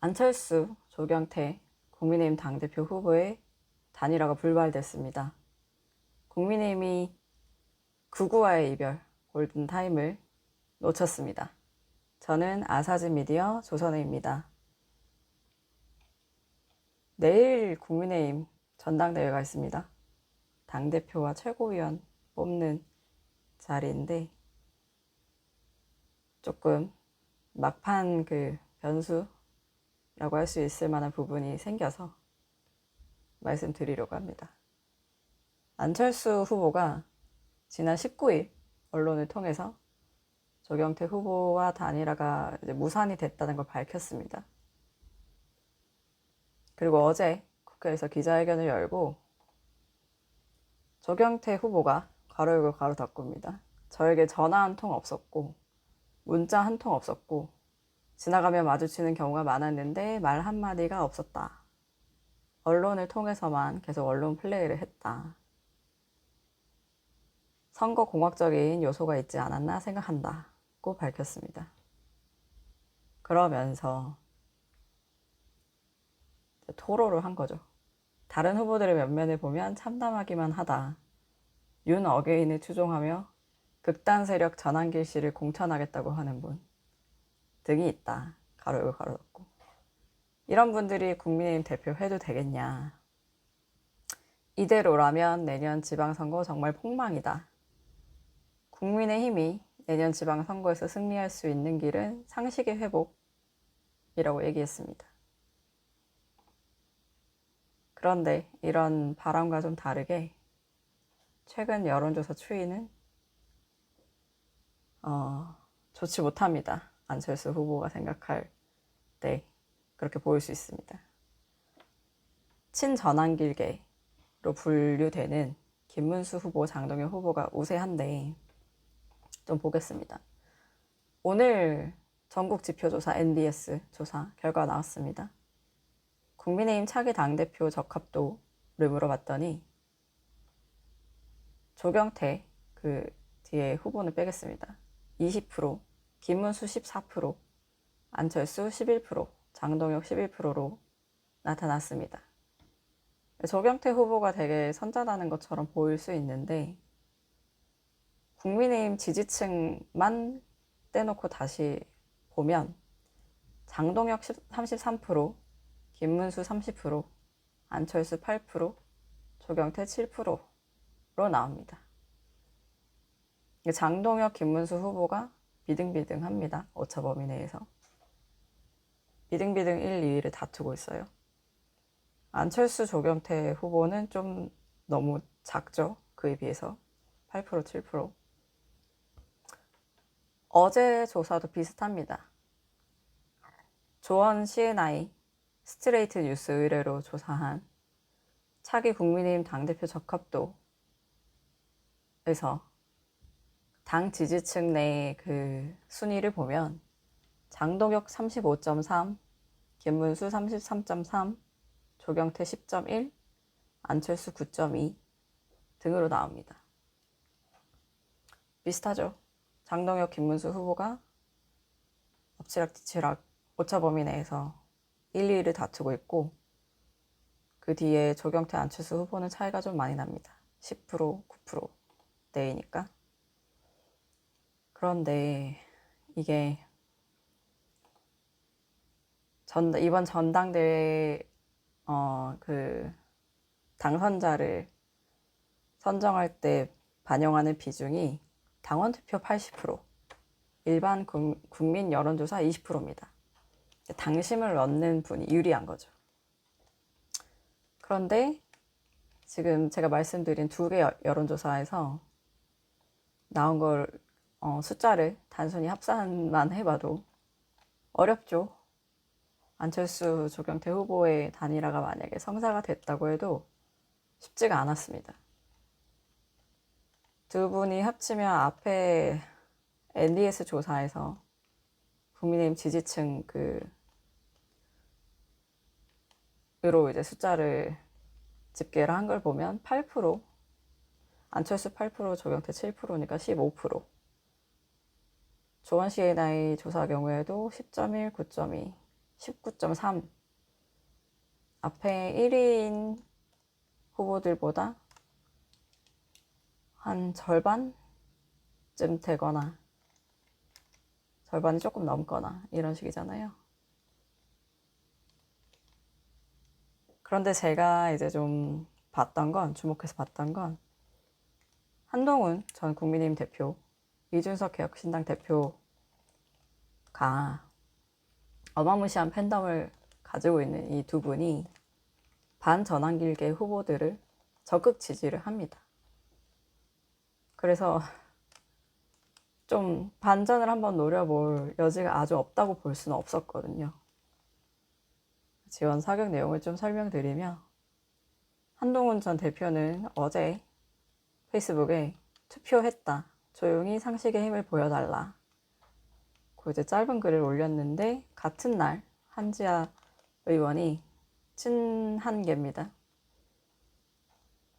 안철수, 조경태 국민의힘 당대표 후보의 단일화가 불발됐습니다. 국민의힘이 극우와의 이별, 골든타임을 놓쳤습니다. 저는 아사진 미디어 조선혜입니다. 내일 국민의힘 전당대회가 있습니다. 당대표와 최고위원 뽑는 자리인데 조금 막판 변수라고 할 수 있을 만한 부분이 생겨서 말씀드리려고 합니다. 안철수 후보가 지난 19일 언론을 통해서 조경태 후보와 단일화가 이제 무산이 됐다는 걸 밝혔습니다. 그리고 어제 국회에서 기자회견을 열고 조경태 후보가 괄호 열고 괄호 닫고입니다. 저에게 전화 한 통 없었고 문자 한 통 없었고 지나가며 마주치는 경우가 많았는데 말 한마디가 없었다. 언론을 통해서만 계속 언론 플레이를 했다. 선거 공학적인 요소가 있지 않았나 생각한다고 밝혔습니다. 그러면서 토로를 한 거죠. 다른 후보들의 면면을 보면 참담하기만 하다. 윤 어게인을 추종하며 극단 세력 전환길 씨를 공천하겠다고 하는 분 등이 있다. 가로 열고 가로 닫고. 이런 분들이 국민의힘 대표 해도 되겠냐. 이대로라면 내년 지방선거 정말 폭망이다. 국민의힘이 내년 지방선거에서 승리할 수 있는 길은 상식의 회복이라고 얘기했습니다. 그런데 이런 바람과 좀 다르게 최근 여론조사 추이는 좋지 못합니다. 안철수 후보가 생각할 때 그렇게 보일 수 있습니다. 친전환길계로 분류되는 김문수 후보, 장동혁 후보가 우세한데 좀 보겠습니다. 오늘 전국지표조사 NBS 조사 결과 나왔습니다. 국민의힘 차기 당대표 적합도를 물어봤더니 조경태 그 뒤에 후보는 빼겠습니다. 20%, 김문수 14%, 안철수 11%, 장동혁 11%로 나타났습니다. 조경태 후보가 되게 선전하는 것처럼 보일 수 있는데 국민의힘 지지층만 떼놓고 다시 보면 장동혁 33%, 김문수 30%, 안철수 8%, 조경태 7%로 나옵니다. 장동혁, 김문수 후보가 비등비등합니다. 오차범위 내에서. 비등비등 1, 2위를 다투고 있어요. 안철수, 조경태 후보는 좀 너무 작죠. 그에 비해서 8%, 7%. 어제 조사도 비슷합니다. 조원 CNI 스트레이트 뉴스 의뢰로 조사한 차기 국민의힘 당대표 적합도에서 당 지지층 내 그 순위를 보면 장동혁 35.3, 김문수 33.3, 조경태 10.1, 안철수 9.2 등으로 나옵니다. 비슷하죠. 장동혁, 김문수 후보가 엎치락뒤치락 오차범위 내에서 1, 2위를 다투고 있고 그 뒤에 조경태, 안철수 후보는 차이가 좀 많이 납니다. 10%, 9%대이니까. 그런데 이게 이번 전당대회 당선자를 선정할 때 반영하는 비중이 당원 투표 80%, 일반 국민 여론조사 20%입니다. 당심을 얻는 분이 유리한 거죠. 그런데 지금 제가 말씀드린 두 개 여론조사에서 나온 걸 숫자를 단순히 합산만 해봐도 어렵죠. 안철수, 조경태 후보의 단일화가 만약에 성사가 됐다고 해도 쉽지가 않았습니다. 두 분이 합치면 앞에 NBS 조사에서 국민의힘 지지층 으로 이제 숫자를 집계를 한 걸 보면 8%, 안철수 8%, 조경태 7%니까 15%. 조원 CNI 조사 경우에도 10.1, 9.2, 19.3. 앞에 1위인 후보들보다 한 절반쯤 되거나 절반이 조금 넘거나 이런 식이잖아요. 그런데 제가 이제 좀 주목해서 봤던 건 한동훈 전 국민의힘 대표, 이준석 개혁신당 대표가 어마무시한 팬덤을 가지고 있는 이 두 분이 반전환길계 후보들을 적극 지지를 합니다. 그래서 좀 반전을 한번 노려볼 여지가 아주 없다고 볼 수는 없었거든요. 지원 사격 내용을 좀 설명드리면 한동훈 전 대표는 어제 페이스북에 투표했다. 조용히 상식의 힘을 보여달라. 그 이제 짧은 글을 올렸는데 같은 날 한지아 의원이 친한계입니다.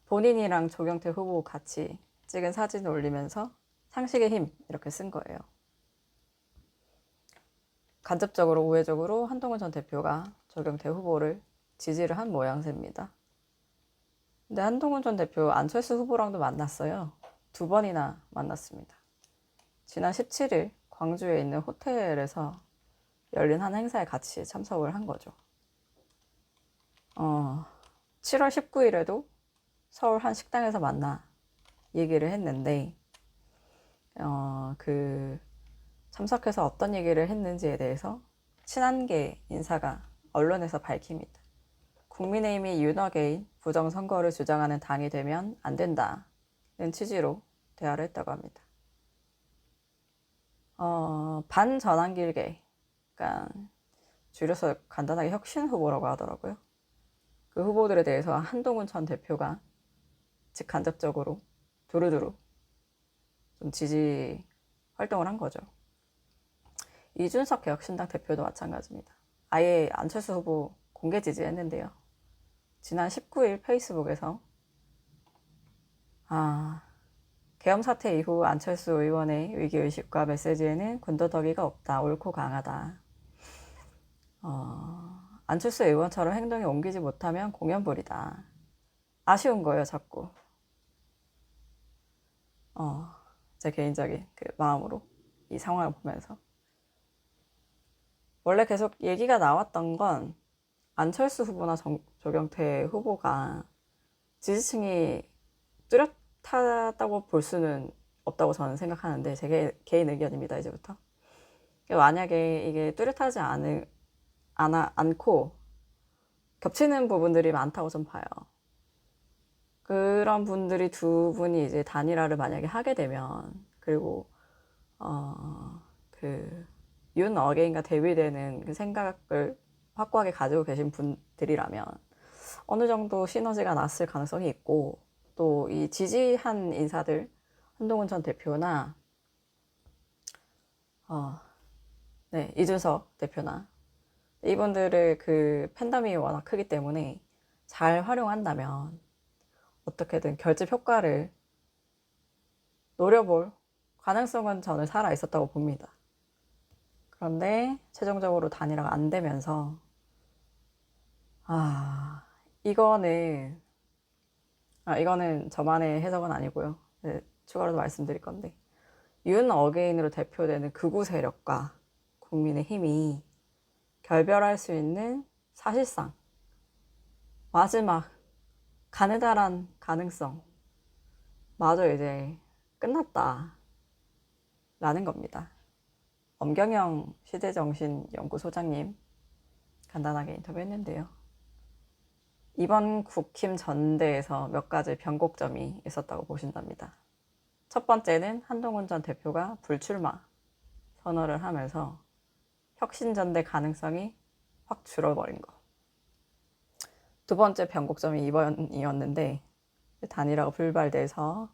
본인이랑 조경태 후보 같이 찍은 사진을 올리면서 상식의 힘 이렇게 쓴 거예요. 간접적으로 우회적으로 한동훈 전 대표가 조경태 후보를 지지를 한 모양새입니다. 근데 한동훈 전 대표 안철수 후보랑도 만났어요. 2번이나 만났습니다. 지난 17일 광주에 있는 호텔에서 열린 한 행사에 같이 참석을 한 거죠. 7월 19일에도 서울 한 식당에서 만나 얘기를 했는데 참석해서 어떤 얘기를 했는지에 대해서 친한계 인사가 언론에서 밝힙니다. 국민의힘이 윤어게인 부정선거를 주장하는 당이 되면 안 된다는 취지로 대화를 했다고 합니다. 반전환길계, 그러니까 줄여서 간단하게 혁신 후보라고 하더라고요. 그 후보들에 대해서 한동훈 전 대표가 직간접적으로 두루두루 좀 지지 활동을 한 거죠. 이준석 개혁신당 대표도 마찬가지입니다. 아예 안철수 후보 공개 지지했는데요. 지난 19일 페이스북에서 계엄 사태 이후 안철수 의원의 위기의식과 메시지에는 군더더기가 없다. 옳고 강하다. 안철수 의원처럼 행동에 옮기지 못하면 공연불이다. 아쉬운 거예요, 자꾸. 제 개인적인 그 마음으로 이 상황을 보면서. 원래 계속 얘기가 나왔던 건 안철수 후보나 조경태 후보가 지지층이 뚜렷하다고 볼 수는 없다고 저는 생각하는데, 제 개인 의견입니다, 이제부터. 만약에 이게 뚜렷하지 않고 겹치는 부분들이 많다고 좀 봐요. 그런 분들이 두 분이 이제 단일화를 만약에 하게 되면, 그리고 윤 어게인과 대비되는 그 생각을 확고하게 가지고 계신 분들이라면 어느 정도 시너지가 났을 가능성이 있고, 또 이 지지한 인사들, 한동훈 전 대표나 이준석 대표나 이분들의 그 팬덤이 워낙 크기 때문에 잘 활용한다면 어떻게든 결집 효과를 노려볼 가능성은 저는 살아 있었다고 봅니다. 그런데 최종적으로 단일화가 안 되면서 이거는 저만의 해석은 아니고요. 네, 추가로 말씀드릴 건데, 윤 어게인으로 대표되는 극우 세력과 국민의힘이 결별할 수 있는 사실상 마지막 가느다란 가능성 마저 이제 끝났다라는 겁니다. 엄경영 시대정신연구소장님 간단하게 인터뷰했는데요. 이번 국힘 전대에서 몇 가지 변곡점이 있었다고 보신답니다. 첫 번째는 한동훈 전 대표가 불출마 선언을 하면서 혁신전대 가능성이 확 줄어버린 거. 두 번째 변곡점이 2번이었는데 단일화가 불발돼서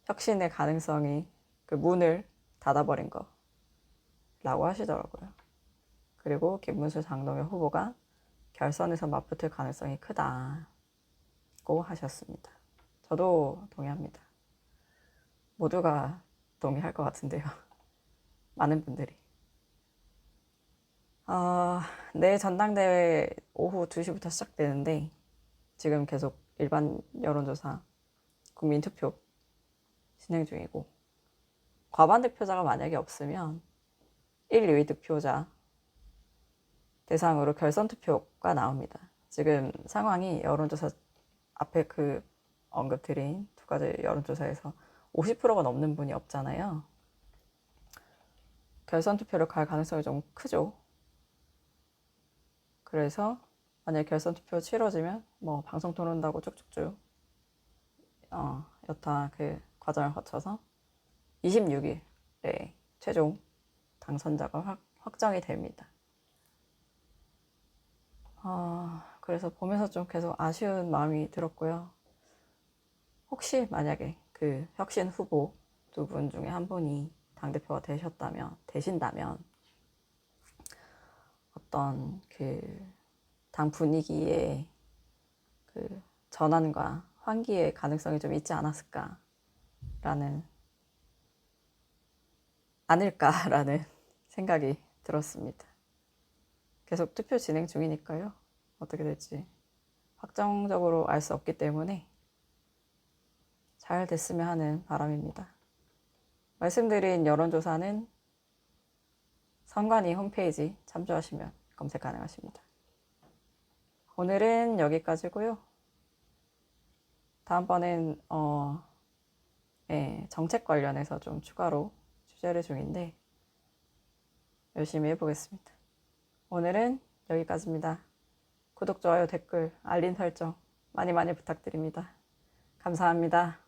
혁신의 가능성이 그 문을 닫아버린 거라고 하시더라고요. 그리고 김문수 장동혁 후보가 결선에서 맞붙을 가능성이 크다고 하셨습니다. 저도 동의합니다. 모두가 동의할 것 같은데요. 많은 분들이. 내일 전당대회 오후 2시부터 시작되는데 지금 계속 일반 여론조사, 국민투표 진행 중이고 과반 득표자가 만약에 없으면 1, 2위 득표자 대상으로 결선 투표가 나옵니다. 지금 상황이 여론조사 앞에 그 언급드린 두 가지 여론조사에서 50%가 넘는 분이 없잖아요. 결선 투표를 갈 가능성이 좀 크죠. 그래서 만약에 결선 투표 치러지면 뭐 방송 토론다고 쭉쭉쭉 여타 그 과정을 거쳐서 26일에 최종 당선자가 확정이 됩니다. 그래서 보면서 좀 계속 아쉬운 마음이 들었고요. 혹시 만약에 그 혁신 후보 두 분 중에 한 분이 당대표가 되신다면 어떤 그 당 분위기의 그 전환과 환기의 가능성이 좀 있지 않을까라는 생각이 들었습니다. 계속 투표 진행 중이니까요. 어떻게 될지 확정적으로 알 수 없기 때문에 잘 됐으면 하는 바람입니다. 말씀드린 여론조사는 선관위 홈페이지 참조하시면 검색 가능하십니다. 오늘은 여기까지고요. 다음번엔 정책 관련해서 좀 추가로 취재를 중인데 열심히 해보겠습니다. 오늘은 여기까지입니다. 구독, 좋아요, 댓글, 알림 설정 많이 부탁드립니다. 감사합니다.